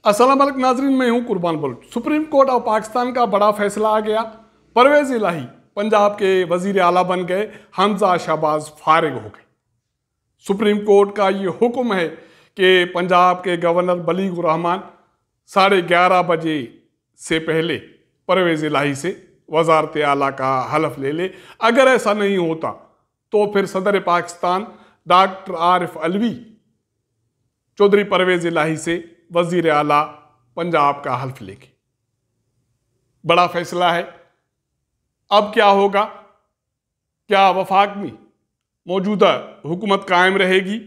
अस्सलाम वालेकुम नाजरीन, मैं हूं कुर्बान bullet. Supreme court of Pakistan का बड़ा फैसला आ गया। परवेज इलाही पंजाब के वजीर आला बन गए, हमजा शहबाज फारिग हो गए। सुप्रीम कोर्ट का ये हुक्म है कि पंजाब के गवर्नर बलीगुर रहमान 11:30 बजे से पहले परवेज इलाही से वजारत आला का हलफ ले ले। अगर ऐसा नहीं होता तो फिर सदर पाकिस्तान डॉक्टर आरिफ अलवी चौधरी परवेज इलाही से वजीर आला पंजाब का हल्फ लेंगे। बड़ा फैसला है। अब क्या होगा? क्या वफाक में मौजूदा हुकूमत कायम रहेगी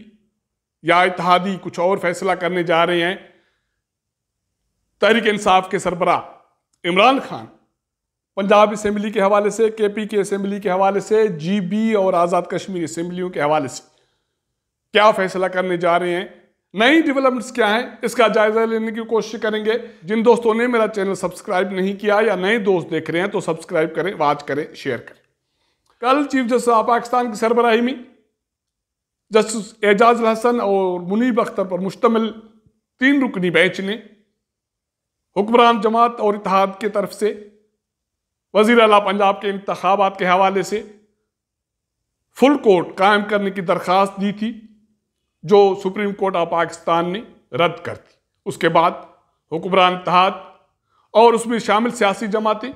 या इत्तेहादी कुछ और फैसला करने जा रहे हैं? तहरीक इंसाफ के सरबराह इमरान खान पंजाब असेंबली के हवाले से, केपी की असेंबली के हवाले से, जीबी और आज़ाद कश्मीर असेंबलियों के हवाले से क्या फैसला करने जा रहे हैं, नई डेवलपमेंट्स क्या हैं, इसका जायजा लेने की कोशिश करेंगे। जिन दोस्तों ने मेरा चैनल सब्सक्राइब नहीं किया या नए दोस्त देख रहे हैं तो सब्सक्राइब करें, वॉच करें, शेयर करें। कल चीफ जस्टिस ऑफ पाकिस्तान की सरबराही में जस्टिस एजाज हसन और मुनीब अख्तर पर मुश्तमिल 3 रुकनी बेंच ने हुक्मरान जमात और इत्तेहाद की तरफ से वजीर आला पंजाब के इंतखाबात के हवाले से फुल कोर्ट कायम करने की दरख्वास्त दी थी, जो सुप्रीम कोर्ट ऑफ पाकिस्तान ने रद्द कर दी। उसके बाद हुक्मरान इत्तेहाद और उसमें शामिल सियासी जमातें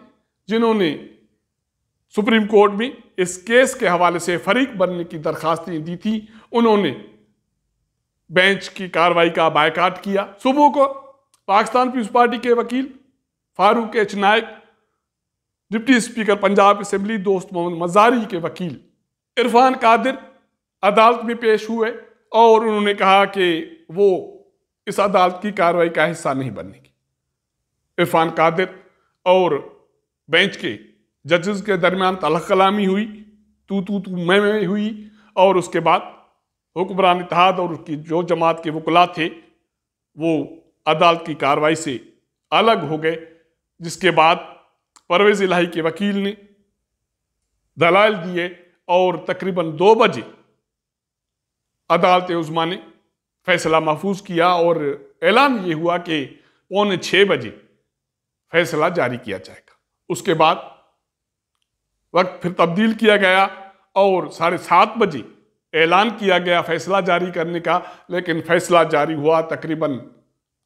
जिन्होंने सुप्रीम कोर्ट में इस केस के हवाले से फरीक बनने की दरखास्तें दी थी, उन्होंने बेंच की कार्रवाई का बायकाट किया। सुबह को पाकिस्तान पीपल्स पार्टी के वकील फारूक एच नायक, डिप्टी स्पीकर पंजाब असेंबली दोस्त मोहम्मद मजारी के वकील इरफान कादिर अदालत में पेश हुए और उन्होंने कहा कि वो इस अदालत की कार्रवाई का हिस्सा नहीं बनेगी। इरफान कादिर और बेंच के जजेस के दरमियान तलख कलामी हुई, तू मैं हुई और उसके बाद हुक्मरान इत्तेहाद और उसकी जो जमात के वकला थे वो अदालत की कार्रवाई से अलग हो गए, जिसके बाद परवेज इलाही के वकील ने दलाइल दिए और तकरीबन 2 बजे अदालत उज़्मा ने फैसला महफूज किया और ऐलान ये हुआ कि 5:45 बजे फैसला जारी किया जाएगा। उसके बाद वक्त फिर तब्दील किया गया और 7:30 बजे ऐलान किया गया फैसला जारी करने का, लेकिन फैसला जारी हुआ तकरीबन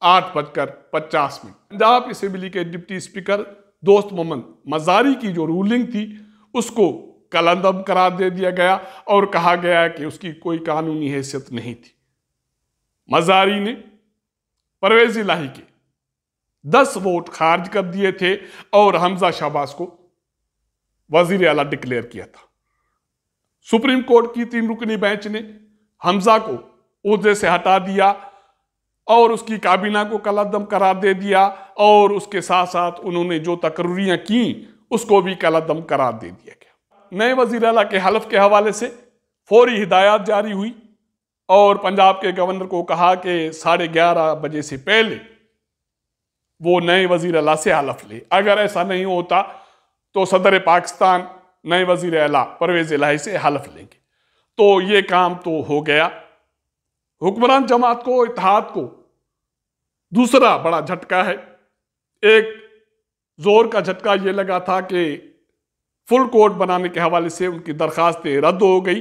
8:50। पंजाब असेंबली के डिप्टी स्पीकर दोस्त मोहम्मद मजारी की जो रूलिंग थी उसको कलअदम करार दे दिया गया और कहा गया कि उसकी कोई कानूनी हैसियत नहीं थी। मजारी ने परवेज इलाही के 10 वोट खारिज कर दिए थे और हमजा शहबाज को वजीर आला डिक्लेयर किया था। सुप्रीम कोर्ट की 3 रुकनी बेंच ने हमजा को ओहदे से हटा दिया और उसकी काबीना को कलअदम करार दे दिया और उसके साथ साथ उन्होंने जो तकर्रियां की उसको भी कलअदम करार दे दिया गया। नए वजीर आला के हलफ के हवाले से फौरी हिदायत जारी हुई और पंजाब के गवर्नर को कहा कि 11:30 बजे से पहले वो नए वजीर आला से हलफ ले। अगर ऐसा नहीं होता तो सदर पाकिस्तान नए वजीर आला परवेज इलाही से हलफ लेंगे। तो ये काम तो हो गया। हुक्मरान जमात को, इत्तेहाद को दूसरा बड़ा झटका है। एक जोर का झटका ये लगा था कि फुल कोर्ट बनाने के हवाले से उनकी दरखास्तें रद्द हो गई,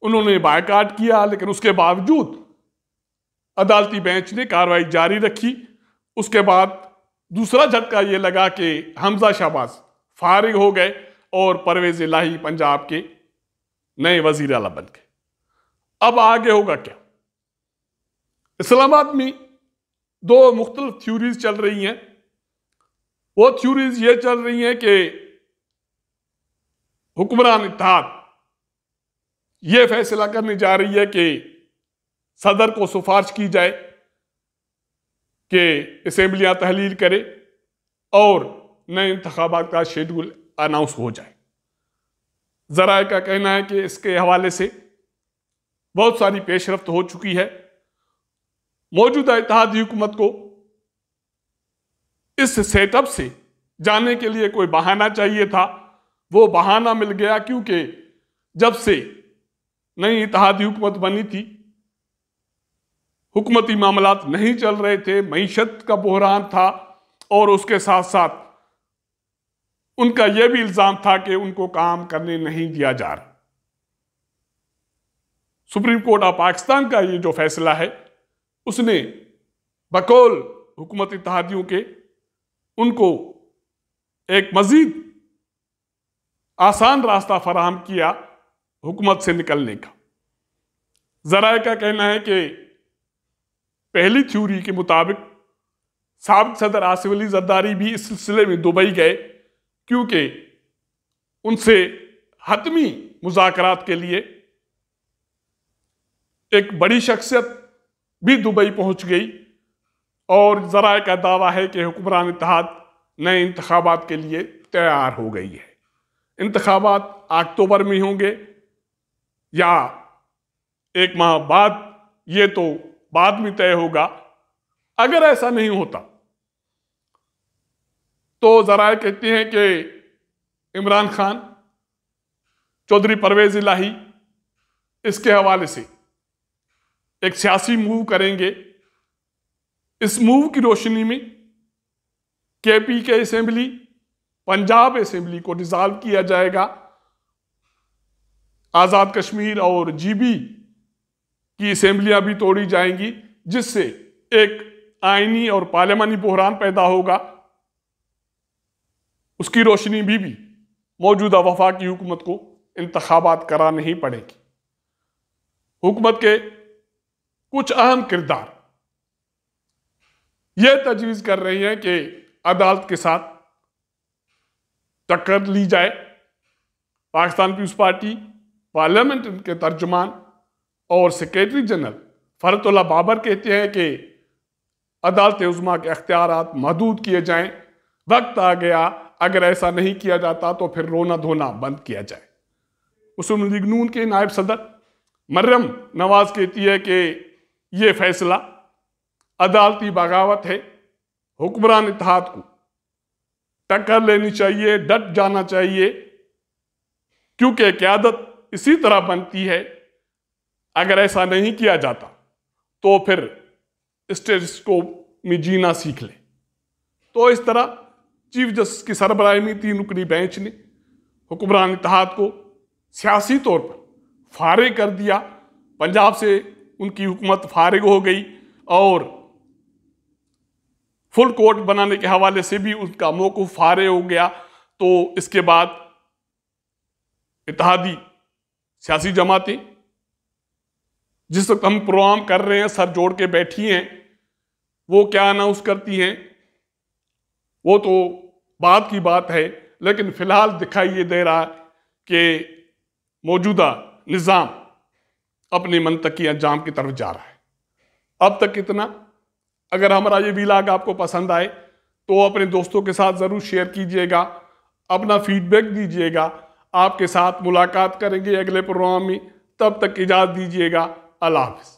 उन्होंने बायकाट किया, लेकिन उसके बावजूद अदालती बेंच ने कार्रवाई जारी रखी। उसके बाद दूसरा झटका ये लगा कि हमजा शहबाज फारिग हो गए और परवेज इलाही पंजाब के नए वजीर आला बन गए। अब आगे होगा क्या? इस्लामाबाद में 2 मुख्तलिफ थ्योरीज चल रही हैं। वो थ्योरीज ये चल रही हैं कि हुक्मरान इत्तेहाद ये फैसला करने जा रही है कि सदर को सिफारिश की जाए कि असेंबलियां तहलील करे और नए इंतखाबात का शेड्यूल अनाउंस हो जाए। जराए का कहना है कि इसके हवाले से बहुत सारी पेशरफ्त हो चुकी है। मौजूदा इत्तेहादी हुकूमत को इस सेटअप से जाने के लिए कोई बहाना चाहिए था, वो बहाना मिल गया, क्योंकि जब से नई इत्तेहादी हुकूमत बनी थी हुकूमती मामलात नहीं चल रहे थे, मईशत का बहरान था, और उसके साथ साथ उनका यह भी इल्जाम था कि उनको काम करने नहीं दिया जा रहा। सुप्रीम कोर्ट ऑफ पाकिस्तान का ये जो फैसला है, उसने बकौल हुकूमत इत्तेहादियों के उनको एक मजीद आसान रास्ता फराहम किया हुकूमत से निकलने का। ज़राए का कहना है कि पहली थ्योरी के मुताबिक साबिक सदर आसिफ अली जरदारी भी इस सिलसिले में दुबई गए, क्योंकि उनसे हतमी मुज़ाकरात के लिए एक बड़ी शख्सियत भी दुबई पहुंच गई। और ज़राए का दावा है कि हुक्मरान इत्तेहाद नए इंतखाबात के लिए तैयार हो गई है। इंतखाबात अक्टूबर में होंगे या एक माह बाद, ये तो बाद में तय होगा। अगर ऐसा नहीं होता तो ज़राए कहते हैं कि इमरान खान, चौधरी परवेज इलाही इसके हवाले से एक सियासी मूव करेंगे। इस मूव की रोशनी में केपी के असेंबली, पंजाब असेंबली को डिसॉल्व किया जाएगा। आज़ाद कश्मीर और जीबी की असेंबलियां भी तोड़ी जाएंगी, जिससे एक आईनी और पार्लियामानी बहरान पैदा होगा। उसकी रोशनी भी मौजूदा वफाकी हुकूमत को इंतखाबात कराने ही पड़ेगी। हुकूमत के कुछ अहम किरदार यह तजवीज़ कर रही हैं कि अदालत के साथ टक्कर ली जाए। पाकिस्तान पीपल्स पार्टी, पार्लियामेंट के तर्जुमान और सेक्रेटरी जनरल फरतुल्लाह बाबर कहते हैं कि अदालत उज़्मा के अख्तियारात महदूद किए जाएं। वक्त आ गया, अगर ऐसा नहीं किया जाता तो फिर रोना धोना बंद किया जाए। मुस्लिम लीग नून के नायब सदर मरियम नवाज कहती है कि यह फैसला अदालती बगावत है। हुक्मरान इत्तेहाद को टक्कर लेनी चाहिए, डट जाना चाहिए, क्योंकि क़यादत इसी तरह बनती है। अगर ऐसा नहीं किया जाता तो फिर स्टेटस को में जीना सीख ले। तो इस तरह चीफ जस्टिस की सरबराही में 3 रुकनी बेंच ने हुक्मरान इत्तेहाद को सियासी तौर पर फारिग कर दिया। पंजाब से उनकी हुकूमत फारिग हो गई और फुल कोर्ट बनाने के हवाले से भी उनका मौक़िफ़ फारिग हो गया। तो इसके बाद इत्तेहादी सियासी जमातें जिस वक्त हम प्रोग्राम कर रहे हैं सर जोड़ के बैठी हैं, वो क्या अनाउंस करती हैं वो तो बाद की बात है, लेकिन फिलहाल दिखाई ये दे रहा है कि मौजूदा निज़ाम अपने मंतकी अंजाम की तरफ जा रहा है। अब तक इतना। अगर हमारा ये व्लॉग आपको पसंद आए तो अपने दोस्तों के साथ ज़रूर शेयर कीजिएगा, अपना फीडबैक दीजिएगा। आपके साथ मुलाकात करेंगे अगले प्रोग्राम में। तब तक इजाज़त दीजिएगा। अल्लाह हाफ़िज़।